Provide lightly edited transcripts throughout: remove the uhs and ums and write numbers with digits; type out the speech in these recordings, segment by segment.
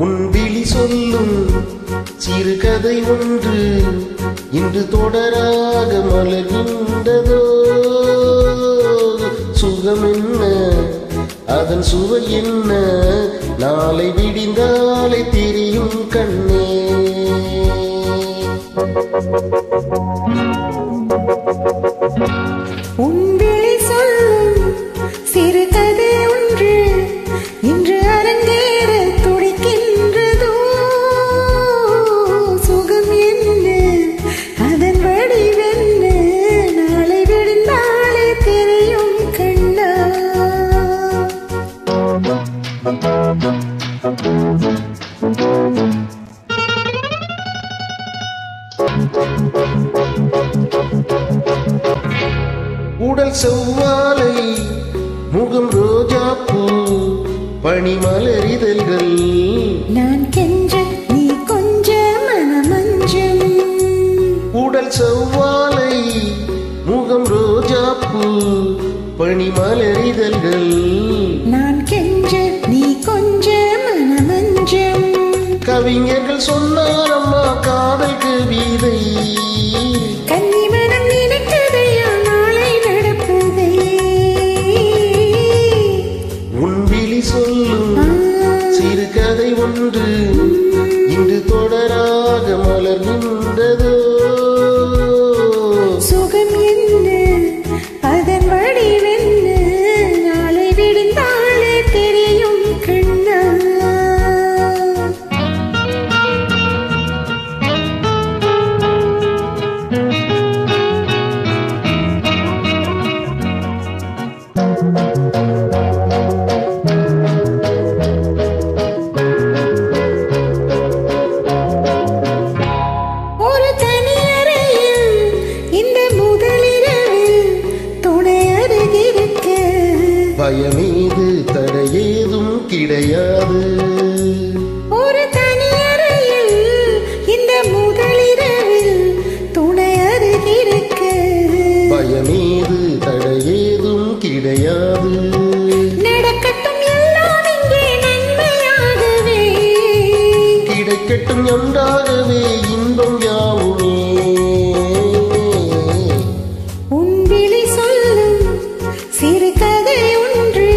உன் விழி சொல்லும் சிறுகதை ஒன்று இன்று தொடராக மலர்கின்றதோ சுகம் என்ன அதன் சுவை என்ன நாளை விடிந்தாலே தெரியும் கண்ணே உன் விழி சொல்லும் சிறுகதை ஒன்று இன்று அரங்கேற துடிக்கின்றதோ சுகம் என்ன அதன் வடிவென்ன நாளை விடிந்தாலே தெரியும் கண்ணா உடல் செவ்வாழை முகம் ரோஜாப்பூ பனிமலரிதழ்கள் நான் கெஞ்ச நீ கொஞ்ச மனமஞ்சம் உடல் செவ்வாழை முகம் ரோஜாப்பூ பனிமலரிதழ்கள் நான் கெஞ்ச நீ கொஞ்ச மனமஞ்சம் கவிஞர்கள் சொன்னாரம்மா காதல் கவிதை கன்னிமனம் நினைத்ததையா நாளை நடப்பதை உன் விழி சொல்லும் சிறுகதை ஒன்று இன்று தொடராக மலர்கின்றதோ சுகம் என்ன அதன் வடிவென்ன நாளை விடிந்தாலே தெரியும் கண்ணா ஒரு தனியறையில் இந்த முதலிரவில் துணை அருகிருக்க பயமீது தடையேதும் கிடையாது ஒரு தனியறையில் இந்த முதலிரவில் துணை அருகிருக்க பயமீது தடையேதும் கிடையாது நடக்கட்டும் எல்லாம் இங்கே நன்மையாகவே கிடைக்கட்டும் ஒன்றாகவே இன்பம் யாவுமே உன் விழி சொல்லும் சிறுகதை ஒன்று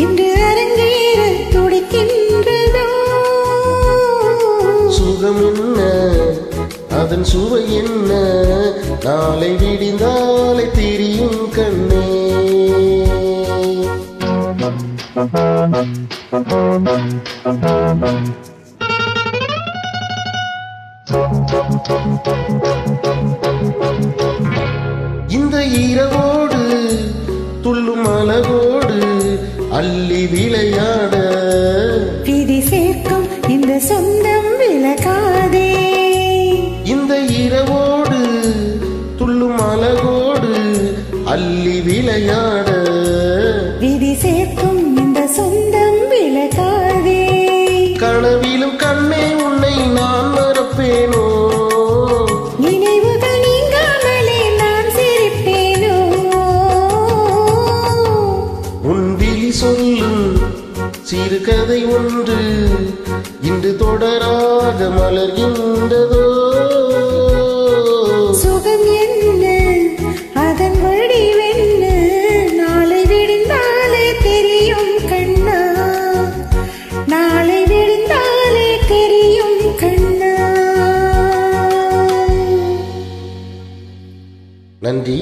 இன்று அரங்கேற துடிக்கின்றதோ சுகம் என்ன அதன் சுவை என்ன நாளை விடிந்தாலே தெரியும் கண்ணே இந்த இரவோடு துள்ளும் அழகோடு அள்ளி விளையாட விதி சேர்க்கும் இந்த சொந்தம் விலகாதே இந்த இரவோடு துள்ளும் அழகோடு அள்ளி விளையாட விதி சேர்க்கும் இந்த சொந்தம் விலகாதே கனவிலும் கண்ணே உன்னை நான் மறப்பேனோ நினைவுகள் நீங்காமலே நான் சிரிப்பேனோ உன் விழி சொல்லும் சிறுகதை ஒன்று இன்று தொடராக மலர்கின்றதோ சுகம் என்ன அதன் வடிவென்ன நாளை விடிந்தாலே தெரியும் கண்ணா நாளை விடிந்தாலே தெரியும் கண்ணா நன்றி.